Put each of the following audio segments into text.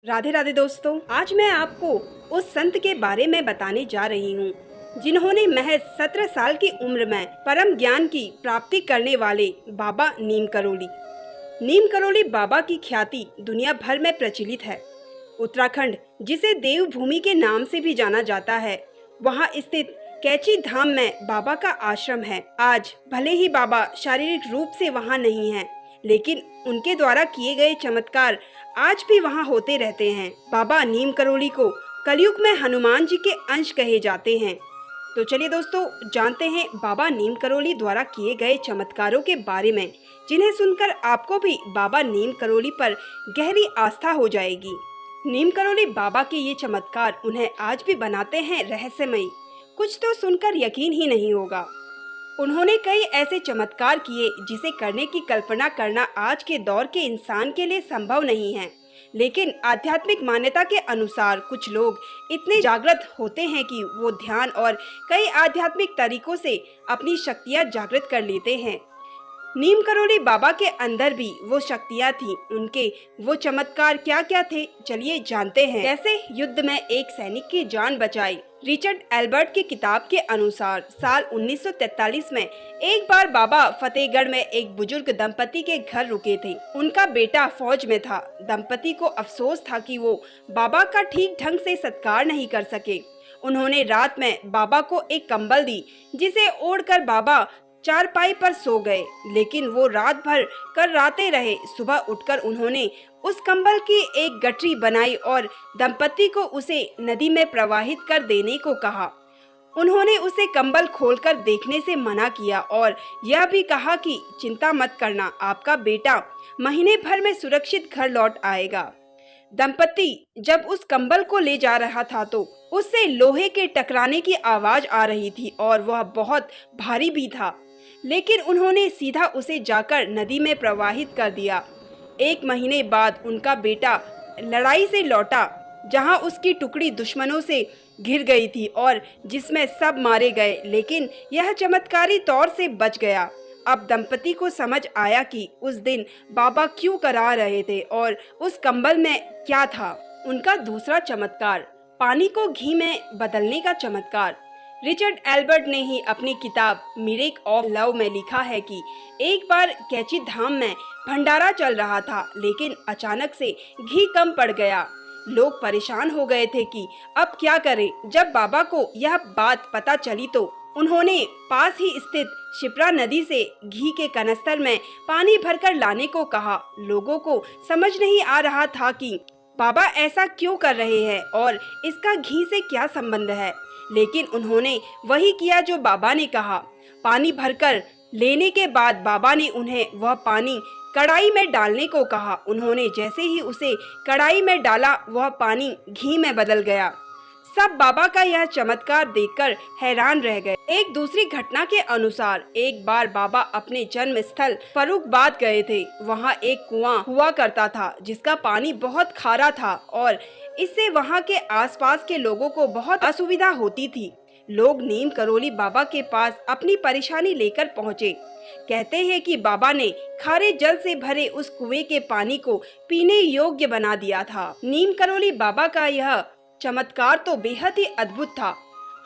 राधे राधे दोस्तों, आज मैं आपको उस संत के बारे में बताने जा रही हूँ जिन्होंने महज 17 साल की उम्र में परम ज्ञान की प्राप्ति करने वाले बाबा नीम करोली बाबा की ख्याति दुनिया भर में प्रचलित है। उत्तराखंड, जिसे देवभूमि के नाम से भी जाना जाता है, वहाँ स्थित कैची धाम में बाबा का आश्रम है। आज भले ही बाबा शारीरिक रूप से वहाँ नहीं हैं, लेकिन उनके द्वारा किए गए चमत्कार आज भी वहाँ होते रहते हैं। बाबा नीम करोली को कलयुग में हनुमान जी के अंश कहे जाते हैं। तो चलिए दोस्तों, जानते हैं बाबा नीम करोली द्वारा किए गए चमत्कारों के बारे में, जिन्हें सुनकर आपको भी बाबा नीम करोली पर गहरी आस्था हो जाएगी। नीम करोली बाबा के ये चमत्कार उन्हें आज भी बनाते हैं रहस्यमयी। कुछ तो सुनकर यकीन ही नहीं होगा। उन्होंने कई ऐसे चमत्कार किए जिसे करने की कल्पना करना आज के दौर के इंसान के लिए संभव नहीं है। लेकिन आध्यात्मिक मान्यता के अनुसार कुछ लोग इतने जागृत होते हैं कि वो ध्यान और कई आध्यात्मिक तरीकों से अपनी शक्तियां जागृत कर लेते हैं। नीम करोली बाबा के अंदर भी वो शक्तियां थीं। उनके वो चमत्कार क्या क्या थे, चलिए जानते हैं। कैसे युद्ध में एक सैनिक की जान बचाई। रिचर्ड एल्बर्ट की किताब के अनुसार साल 1943 में एक बार बाबा फतेहगढ़ में एक बुजुर्ग दंपति के घर रुके थे। उनका बेटा फौज में था। दंपति को अफसोस था कि वो बाबा का ठीक ढंग से सत्कार नहीं कर सके। उन्होंने रात में बाबा को एक कंबल दी, जिसे ओढ़कर बाबा चारपाई पर सो गए। लेकिन वो रात भर कर्राते रहे। सुबह उठकर उन्होंने उस कंबल की एक गठरी बनाई और दंपति को उसे नदी में प्रवाहित कर देने को कहा। उन्होंने उसे कंबल खोलकर देखने से मना किया और यह भी कहा कि चिंता मत करना, आपका बेटा महीने भर में सुरक्षित घर लौट आएगा। दंपति जब उस कंबल को ले जा रहा था तो उससे लोहे के टकराने की आवाज आ रही थी और वह बहुत भारी भी था। लेकिन उन्होंने सीधा उसे जाकर नदी में प्रवाहित कर दिया। एक महीने बाद उनका बेटा लड़ाई से लौटा, जहां उसकी टुकड़ी दुश्मनों से घिर गई थी और जिसमें सब मारे गए, लेकिन यह चमत्कारी तौर से बच गया। अब दंपति को समझ आया कि उस दिन बाबा क्यों करा रहे थे और उस कंबल में क्या था। उनका दूसरा चमत्कार, पानी को घी में बदलने का चमत्कार। रिचर्ड एल्बर्ट ने ही अपनी किताब मिरेकल ऑफ लव में लिखा है कि एक बार कैची धाम में भंडारा चल रहा था, लेकिन अचानक से घी कम पड़ गया। लोग परेशान हो गए थे कि अब क्या करें। जब बाबा को यह बात पता चली तो उन्होंने पास ही स्थित शिप्रा नदी से घी के कनस्तर में पानी भरकर लाने को कहा। लोगों को समझ नहीं आ रहा था कि बाबा ऐसा क्यों कर रहे हैं और इसका घी से क्या संबंध है, लेकिन उन्होंने वही किया जो बाबा ने कहा। पानी भरकर लेने के बाद बाबा ने उन्हें वह पानी कढ़ाई में डालने को कहा। उन्होंने जैसे ही उसे कढ़ाई में डाला, वह पानी घी में बदल गया। सब बाबा का यह चमत्कार देखकर हैरान रह गए। एक दूसरी घटना के अनुसार एक बार बाबा अपने जन्म स्थल फर्रुखाबाद गए थे। वहाँ एक कुआं हुआ करता था जिसका पानी बहुत खारा था और इससे वहाँ के आसपास के लोगों को बहुत असुविधा होती थी। लोग नीम करोली बाबा के पास अपनी परेशानी लेकर पहुँचे। कहते हैं कि बाबा ने खारे जल से भरे उस कुएं के पानी को पीने योग्य बना दिया था। नीम करोली बाबा का यह चमत्कार तो बेहद ही अद्भुत था।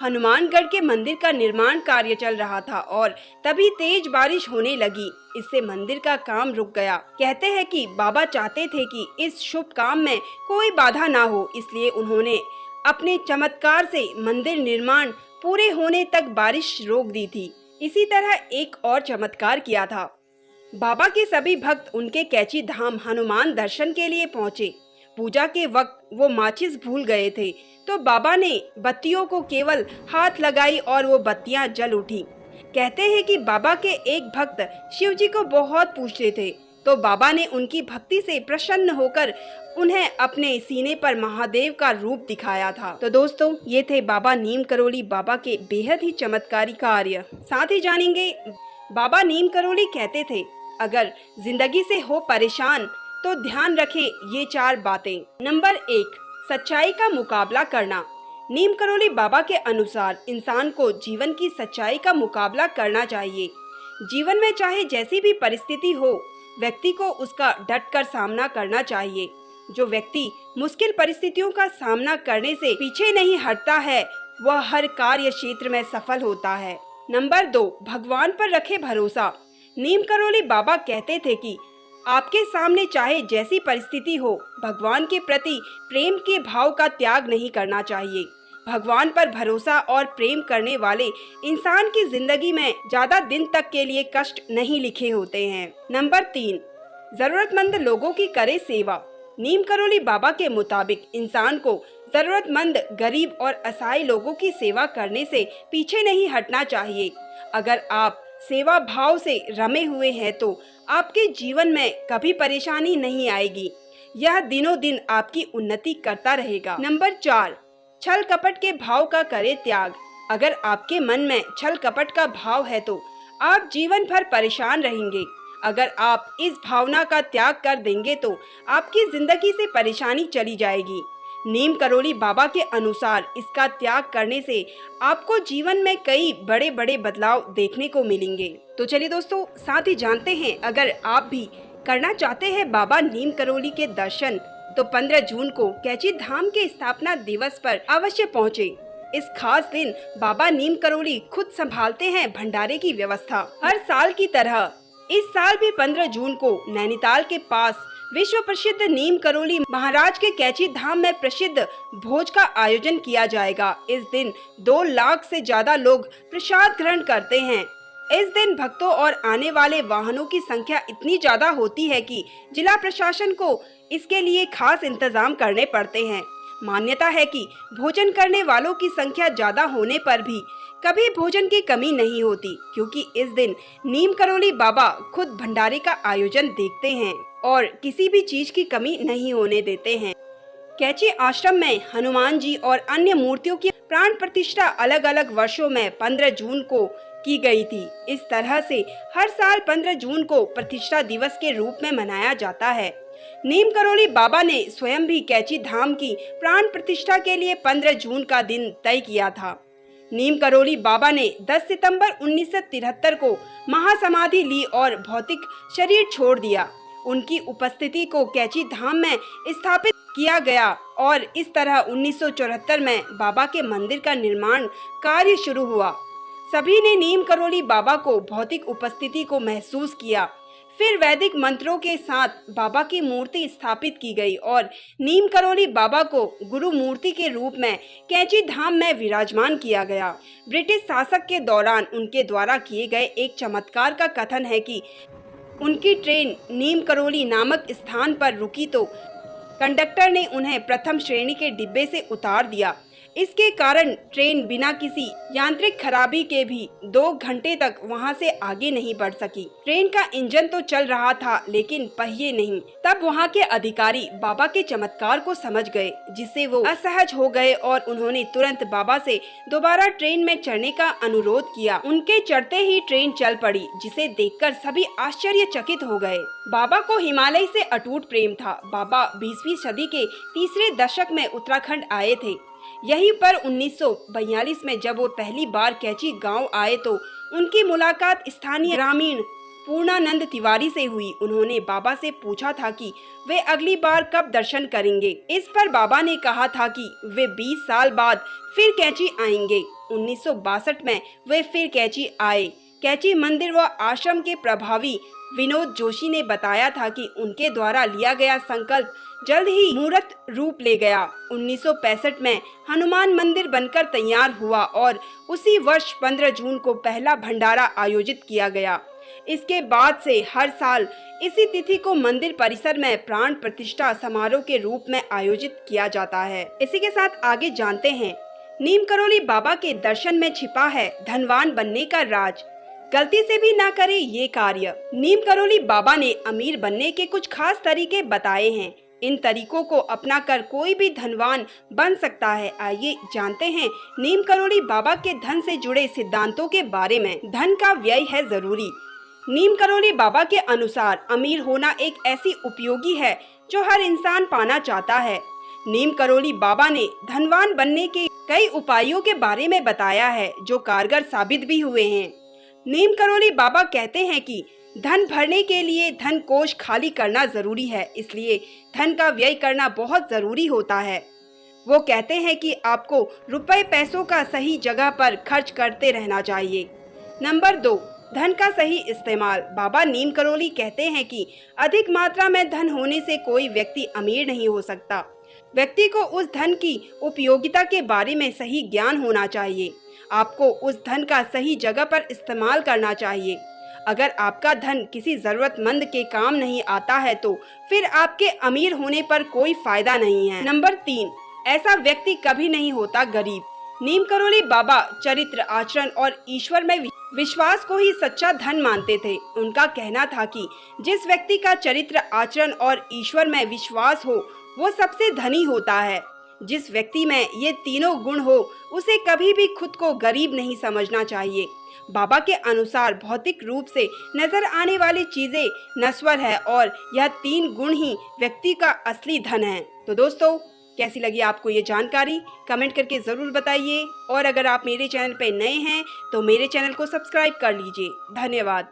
हनुमानगढ़ के मंदिर का निर्माण कार्य चल रहा था और तभी तेज बारिश होने लगी। इससे मंदिर का काम रुक गया। कहते हैं कि बाबा चाहते थे कि इस शुभ काम में कोई बाधा ना हो, इसलिए उन्होंने अपने चमत्कार से मंदिर निर्माण पूरे होने तक बारिश रोक दी थी। इसी तरह एक और चमत्कार किया था। बाबा के सभी भक्त उनके कैची धाम हनुमान दर्शन के लिए पहुँचे। पूजा के वक्त वो माचिस भूल गए थे, तो बाबा ने बत्तियों को केवल हाथ लगाई और वो बत्तियां जल उठी। कहते हैं कि बाबा के एक भक्त शिव जी को बहुत पूजते थे, तो बाबा ने उनकी भक्ति से प्रसन्न होकर उन्हें अपने सीने पर महादेव का रूप दिखाया था। तो दोस्तों, ये थे बाबा नीम करोली बाबा के बेहद ही चमत्कारी कार्य। साथ ही जानेंगे, बाबा नीम करोली कहते थे, अगर जिंदगी से हो परेशान तो ध्यान रखें ये 4 बातें। नंबर 1, सच्चाई का मुकाबला करना। नीम करोली बाबा के अनुसार इंसान को जीवन की सच्चाई का मुकाबला करना चाहिए। जीवन में चाहे जैसी भी परिस्थिति हो, व्यक्ति को उसका डटकर सामना करना चाहिए। जो व्यक्ति मुश्किल परिस्थितियों का सामना करने से पीछे नहीं हटता है, वह हर कार्य क्षेत्र में सफल होता है। नंबर 2, भगवान पर रखे भरोसा। नीम करोली बाबा कहते थे कि आपके सामने चाहे जैसी परिस्थिति हो, भगवान के प्रति प्रेम के भाव का त्याग नहीं करना चाहिए। भगवान पर भरोसा और प्रेम करने वाले इंसान की जिंदगी में ज्यादा दिन तक के लिए कष्ट नहीं लिखे होते हैं। नंबर 3, जरूरतमंद लोगों की करे सेवा। नीम करोली बाबा के मुताबिक इंसान को जरूरतमंद, गरीब और असहाय लोगों की सेवा करने से पीछे नहीं हटना चाहिए। अगर आप सेवा भाव से रमे हुए हैं तो आपके जीवन में कभी परेशानी नहीं आएगी। यह दिनों दिन आपकी उन्नति करता रहेगा। नंबर 4, छल कपट के भाव का करे त्याग। अगर आपके मन में छल कपट का भाव है तो आप जीवन भर परेशान रहेंगे। अगर आप इस भावना का त्याग कर देंगे तो आपकी जिंदगी से परेशानी चली जाएगी। नीम करोली बाबा के अनुसार इसका त्याग करने से आपको जीवन में कई बड़े बड़े बदलाव देखने को मिलेंगे। तो चलिए दोस्तों, साथ ही जानते हैं, अगर आप भी करना चाहते हैं बाबा नीम करोली के दर्शन, तो 15 जून को कैची धाम के स्थापना दिवस पर अवश्य पहुँचे। इस खास दिन बाबा नीम करोली खुद संभालते हैं भंडारे की व्यवस्था। हर साल की तरह इस साल भी 15 जून को नैनीताल के पास विश्व प्रसिद्ध नीम करोली महाराज के कैची धाम में प्रसिद्ध भोज का आयोजन किया जाएगा। इस दिन 2 लाख से ज्यादा लोग प्रसाद ग्रहण करते हैं। इस दिन भक्तों और आने वाले वाहनों की संख्या इतनी ज्यादा होती है कि जिला प्रशासन को इसके लिए खास इंतजाम करने पड़ते हैं। मान्यता है कि भोजन करने वालों की संख्या ज्यादा होने पर भी कभी भोजन की कमी नहीं होती, क्योंकि इस दिन नीम करोली बाबा खुद भंडारे का आयोजन देखते हैं और किसी भी चीज की कमी नहीं होने देते हैं। कैची आश्रम में हनुमान जी और अन्य मूर्तियों की प्राण प्रतिष्ठा अलग अलग वर्षों में 15 जून को की गई थी। इस तरह से हर साल 15 जून को प्रतिष्ठा दिवस के रूप में मनाया जाता है। नीम करोली बाबा ने स्वयं भी कैची धाम की प्राण प्रतिष्ठा के लिए 15 जून का दिन तय किया था। नीम करोली बाबा ने 10 सितंबर 1973 को महासमाधि ली और भौतिक शरीर छोड़ दिया। उनकी उपस्थिति को कैची धाम में स्थापित किया गया और इस तरह 1974 में बाबा के मंदिर का निर्माण कार्य शुरू हुआ। सभी ने नीम करोली बाबा को भौतिक उपस्थिति को महसूस किया। फिर वैदिक मंत्रों के साथ बाबा की मूर्ति स्थापित की गई और नीम करोली बाबा को गुरु मूर्ति के रूप में कैची धाम में विराजमान किया गया। ब्रिटिश शासक के दौरान उनके द्वारा किए गए एक चमत्कार का कथन है कि उनकी ट्रेन नीम करोली नामक स्थान पर रुकी तो कंडक्टर ने उन्हें प्रथम श्रेणी के डिब्बे से उतार दिया। इसके कारण ट्रेन बिना किसी यांत्रिक खराबी के भी 2 घंटे तक वहां से आगे नहीं बढ़ सकी। ट्रेन का इंजन तो चल रहा था लेकिन पहिए नहीं। तब वहां के अधिकारी बाबा के चमत्कार को समझ गए, जिससे वो असहज हो गए और उन्होंने तुरंत बाबा से दोबारा ट्रेन में चढ़ने का अनुरोध किया। उनके चढ़ते ही ट्रेन चल पड़ी, जिसे देखकर सभी आश्चर्यचकित हो गए। बाबा को हिमालय से अटूट प्रेम था। बाबा 20वीं सदी के तीसरे दशक में उत्तराखंड आए थे। यहीं पर 1942 में जब वो पहली बार कैची गांव आए तो उनकी मुलाकात स्थानीय ग्रामीण पूर्णानंद तिवारी से हुई। उन्होंने बाबा से पूछा था कि वे अगली बार कब दर्शन करेंगे। इस पर बाबा ने कहा था कि वे 20 साल बाद फिर कैची आएंगे। 1962 में वे फिर कैची आए। कैची मंदिर व आश्रम के प्रभावी विनोद जोशी ने बताया था कि उनके द्वारा लिया गया संकल्प जल्द ही मूर्त रूप ले गया। 1965 में हनुमान मंदिर बनकर तैयार हुआ और उसी वर्ष 15 जून को पहला भंडारा आयोजित किया गया। इसके बाद से हर साल इसी तिथि को मंदिर परिसर में प्राण प्रतिष्ठा समारोह के रूप में आयोजित किया जाता है। इसी के साथ आगे जानते हैं, नीम करोली बाबा के दर्शन में छिपा है धनवान बनने का राज। गलती से भी ना करे ये कार्य। नीम करोली बाबा ने अमीर बनने के कुछ खास तरीके बताए हैं। इन तरीकों को अपनाकर कोई भी धनवान बन सकता है। आइए जानते हैं नीम करोली बाबा के धन से जुड़े सिद्धांतों के बारे में। धन का व्यय है जरूरी। नीम करोली बाबा के अनुसार अमीर होना एक ऐसी उपयोगी है जो हर इंसान पाना चाहता है। नीम करोली बाबा ने धनवान बनने के कई उपायों के बारे में बताया है जो कारगर साबित भी हुए हैं। नीम करोली बाबा कहते हैं कि धन भरने के लिए धन कोष खाली करना जरूरी है, इसलिए धन का व्यय करना बहुत जरूरी होता है। वो कहते हैं कि आपको रुपए पैसों का सही जगह पर खर्च करते रहना चाहिए। नंबर 2, धन का सही इस्तेमाल। बाबा नीम करोली कहते हैं कि अधिक मात्रा में धन होने से कोई व्यक्ति अमीर नहीं हो सकता। व्यक्ति को उस धन की उपयोगिता के बारे में सही ज्ञान होना चाहिए। आपको उस धन का सही जगह पर इस्तेमाल करना चाहिए। अगर आपका धन किसी जरूरतमंद के काम नहीं आता है तो फिर आपके अमीर होने पर कोई फायदा नहीं है। नंबर 3, ऐसा व्यक्ति कभी नहीं होता गरीब। नीम करोली बाबा चरित्र, आचरण और ईश्वर में विश्वास को ही सच्चा धन मानते थे। उनका कहना था कि जिस व्यक्ति का चरित्र, आचरण और ईश्वर में विश्वास हो वो सबसे धनी होता है। जिस व्यक्ति में ये तीनों गुण हो उसे कभी भी खुद को गरीब नहीं समझना चाहिए। बाबा के अनुसार भौतिक रूप से नजर आने वाली चीजें नश्वर है और यह 3 गुण ही व्यक्ति का असली धन है। तो दोस्तों, कैसी लगी आपको ये जानकारी कमेंट करके ज़रूर बताइए और अगर आप मेरे चैनल पर नए हैं तो मेरे चैनल को सब्सक्राइब कर लीजिए। धन्यवाद।